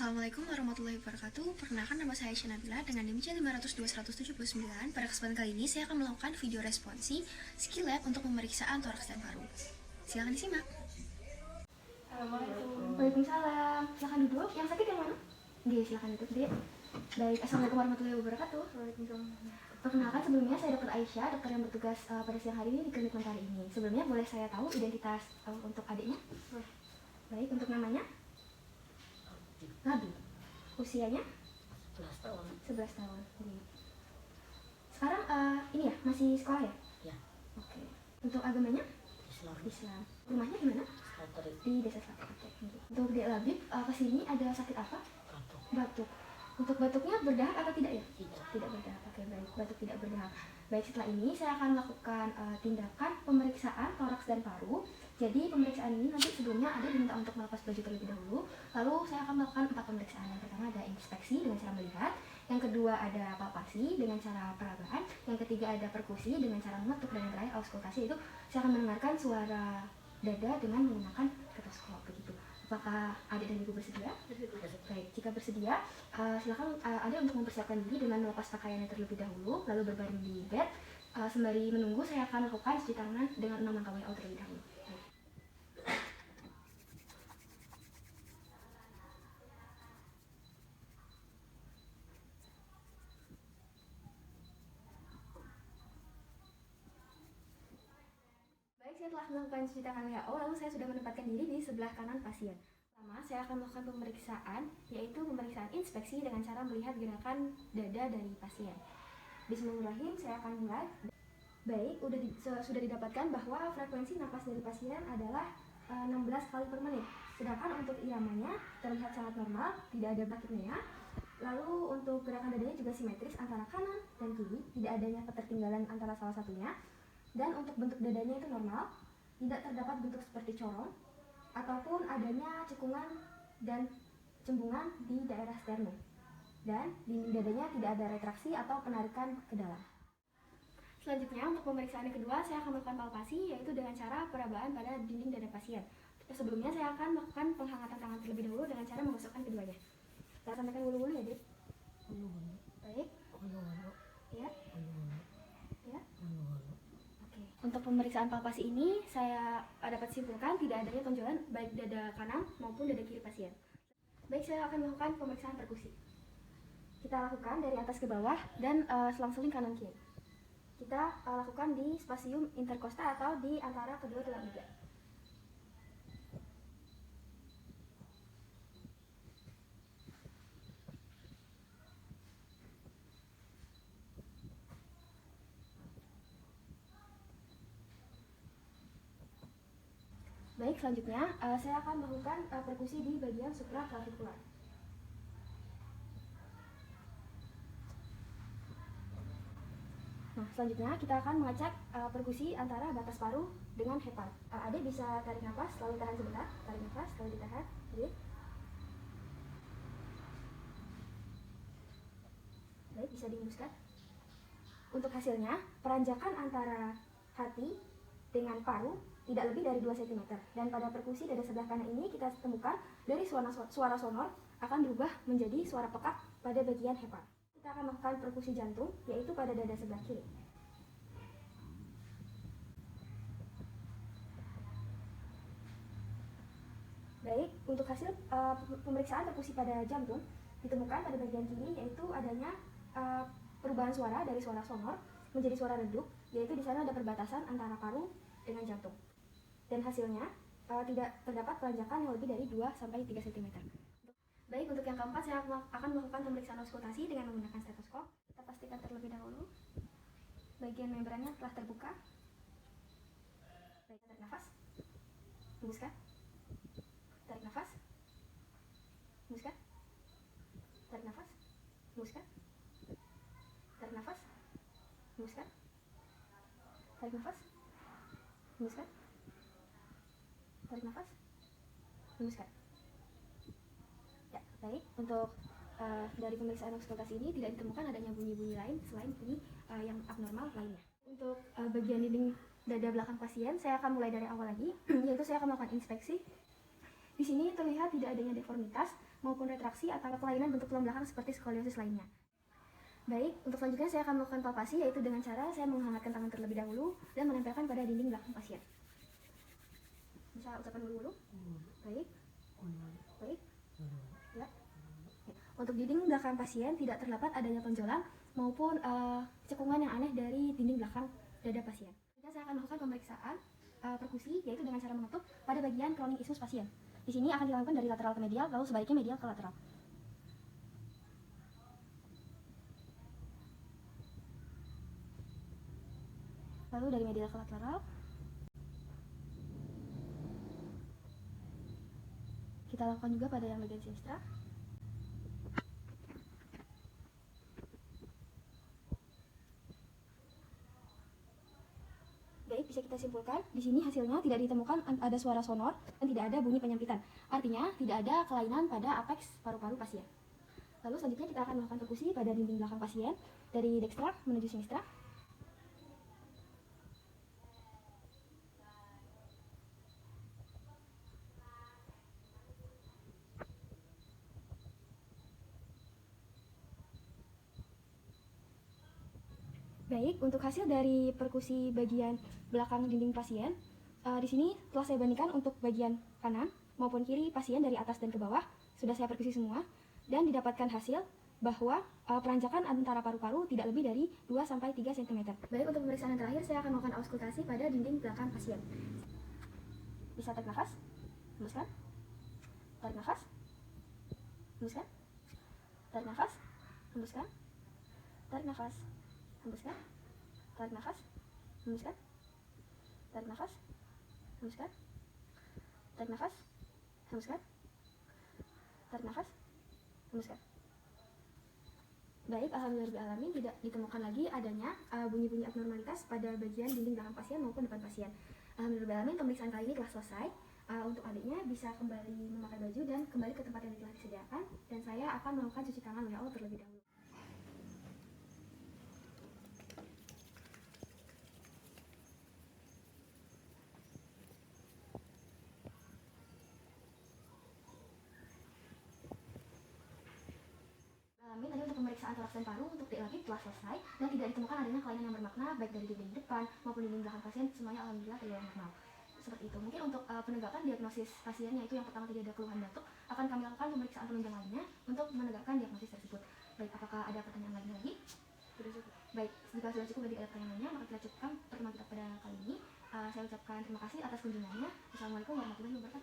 Assalamualaikum warahmatullahi wabarakatuh. Perkenalkan, nama saya Syanabila dengan NIM C502179. Pada kesempatan kali ini saya akan melakukan video responsi skill lab untuk pemeriksaan toraks dan paru. Silakan disimak. Assalamualaikum. Waalaikumsalam. Silakan duduk. Yang sakit yang mana? Oke, silakan duduk, Dek. Baik, assalamualaikum warahmatullahi wabarakatuh. Waalaikumsalam. Perkenalkan, sebelumnya saya Dr. Aisyah, dokter yang bertugas pada siang hari ini di klinik mentari ini. Sebelumnya boleh saya tahu identitas untuk adiknya? Baik, untuk namanya? Nabi. Usianya? 11 tahun. 11 tahun. Sekarang ini ya, masih sekolah ya? Ya. Oke. Untuk agamanya? Islam. Islam. Rumahnya di mana? Santri. Di Desa Selatan. Oke. Untuk Dek Labib, kesini ada sakit apa? Batuk. Batuk. Untuk batuknya berdahak atau tidak ya? Tidak. Tidak berdahak. Oke, baik. Batuk tidak berdahak. Baik, setelah ini saya akan melakukan tindakan pemeriksaan toraks dan paru. Jadi pemeriksaan ini nanti sebelumnya ada diminta untuk melepas baju terlebih dahulu. Lalu saya akan melakukan 4 pemeriksaan. Yang pertama ada inspeksi dengan cara melihat. Yang kedua ada palpasi dengan cara perabaan. Yang ketiga ada perkusi dengan cara mengetuk. Dan yang terakhir auskultasi, itu saya akan mendengarkan suara dada dengan menggunakan stetoskop begitu. Apakah adik dan ibu bersedia? Baik, jika bersedia, silakan adik untuk mempersiapkan diri dengan melepas pakaiannya terlebih dahulu, lalu berbaring di bed. Sembari menunggu, saya akan lakukan cuci tangan dengan 6 langkah WO terlebih dahulu. Baik, saya telah melakukan cuci tangan WHO, lalu saya sudah menempatkan diri di sebelah kanan pasien. Pertama, saya akan melakukan pemeriksaan, yaitu pemeriksaan inspeksi dengan cara melihat gerakan dada dari pasien. Bismillahirrahmanirrahim, saya akan mulai. Baik, sudah didapatkan bahwa frekuensi napas dari pasien adalah 16 kali per menit. Sedangkan untuk iramanya terlihat sangat normal, tidak ada brakipnea. Lalu untuk gerakan dadanya juga simetris antara kanan dan kiri, tidak adanya ketertinggalan antara salah satunya. Dan untuk bentuk dadanya itu normal, tidak terdapat bentuk seperti corong ataupun adanya cekungan dan cembungan di daerah sternum. Dan dinding dadanya tidak ada retraksi atau penarikan ke dalam. Selanjutnya, untuk pemeriksaan yang kedua, saya akan melakukan palpasi, yaitu dengan cara perabaan pada dinding dada pasien. Sebelumnya, saya akan melakukan penghangatan tangan terlebih dahulu dengan cara menggosokkan keduanya. Kita sampaikan wulu-wulu ya, Dek? Wulu-wulu. Baik. Wulu-wulu. Ya. Wulu-wulu. Ya. Wulu-wulu. Oke. Untuk pemeriksaan palpasi ini, saya dapat simpulkan tidak adanya tonjolan baik dada kanan maupun dada kiri pasien. Baik, saya akan melakukan pemeriksaan perkusi. Kita lakukan dari atas ke bawah dan selang-seling kanan kiri. Kita lakukan di spasium interkosta atau di antara kedua tulang iga. Baik, selanjutnya saya akan melakukan perkusi di bagian supraclavikular. Nah, selanjutnya kita akan mengecek perkusi antara batas paru dengan hepar. Adik bisa tarik nafas, lalu tahan sebentar. Tarik nafas, lalu ditahan. Jadi, baik, bisa dihembuskan. Untuk hasilnya, peranjakan antara hati dengan paru tidak lebih dari 2 cm. Dan pada perkusi dada sebelah kanan ini kita temukan dari suara sonor akan berubah menjadi suara pekat pada bagian hepar. Kita akan melakukan perkusi jantung, yaitu pada dada sebelah kiri. Baik, untuk hasil pemeriksaan perkusi pada jantung ditemukan pada bagian kiri, yaitu adanya perubahan suara dari suara sonor menjadi suara redup, yaitu di sana ada perbatasan antara paru dengan jantung. Dan hasilnya tidak terdapat peranjakan yang lebih dari 2-3 cm. Baik, untuk yang keempat saya akan melakukan pemeriksaan auskultasi dengan menggunakan stetoskop. Kita pastikan terlebih dahulu bagian membrannya telah terbuka. Baik, tarik nafas, hembuskan. Tarik nafas, hembuskan. Tarik nafas, hembuskan. Tarik nafas, hembuskan. Tarik nafas, hembuskan. Tarik nafas, hembuskan. Ya, baik. Untuk dari pemeriksaan auskultasi ini tidak ditemukan adanya bunyi-bunyi lain selain bunyi yang abnormal lainnya. Untuk bagian dinding dada belakang pasien, saya akan mulai dari awal lagi, yaitu saya akan melakukan inspeksi. Di sini terlihat tidak adanya deformitas, maupun retraksi atau kelainan bentuk tulang belakang seperti skoliosis lainnya. Baik, untuk selanjutnya saya akan melakukan palpasi, yaitu dengan cara saya menghangatkan tangan terlebih dahulu dan menempelkan pada dinding belakang pasien. Bisa ucapkan dulu. Baik. Baik. Ya. Untuk dinding belakang pasien tidak terdapat adanya tonjolan maupun cekungan yang aneh dari dinding belakang dada pasien. Saya akan melakukan pemeriksaan perkusi, yaitu dengan cara mengetuk pada bagian crowning isthmus pasien. Di sini akan dilakukan dari lateral ke medial, lalu sebaliknya medial ke lateral. Lalu dari medial ke lateral. Kita lakukan juga pada yang bagian sinistra. Baik, bisa kita simpulkan di sini hasilnya tidak ditemukan ada suara sonor dan tidak ada bunyi penyempitan. Artinya tidak ada kelainan pada apeks paru-paru pasien. Lalu selanjutnya kita akan melakukan perkusi pada dinding belakang pasien dari dekstra menuju sinistra. Baik, untuk hasil dari perkusi bagian belakang dinding pasien, di sini telah saya bandingkan untuk bagian kanan maupun kiri pasien dari atas dan ke bawah, sudah saya perkusi semua, dan didapatkan hasil bahwa peranjakan antara paru-paru tidak lebih dari 2-3 cm. Baik, untuk pemeriksaan yang terakhir, saya akan melakukan auskultasi pada dinding belakang pasien. Bisa tarik nafas, hembuskan, tarik nafas, hembuskan, tarik nafas, hembuskan, tarik nafas, hembuskan, tarik nafas, hembuskan, tarik nafas, hembuskan, tarik nafas, hembuskan, tarik nafas, hembuskan. Baik, alhamdulillah tidak ditemukan lagi adanya bunyi-bunyi abnormalitas pada bagian dinding belakang pasien maupun depan pasien. Alhamdulillah, pemeriksaan kali ini telah selesai. Untuk adiknya bisa kembali memakai baju dan kembali ke tempat yang telah disediakan, dan saya akan melakukan cuci tangan WHO terlebih dahulu. Tadi untuk pemeriksaan toraks dan paru untuk DLP telah selesai dan tidak ditemukan adanya kelainan yang bermakna baik dari dinding depan maupun dinding belakang pasien, semuanya alhamdulillah tergolong normal. Seperti itu. Mungkin untuk penegakan diagnosis pasiennya itu yang pertama tidak ada keluhan batuk, akan kami lakukan pemeriksaan penunjang lainnya untuk menegakkan diagnosis tersebut. Baik, apakah ada pertanyaan lain lagi? Sudah cukup. Baik, jika sudah cukup bagi ada pertanyaan lainnya, maka kita cukupkan pertemuan kita pada kali ini. Saya ucapkan terima kasih atas kunjungannya. Assalamualaikum warahmatullahi wabarakatuh.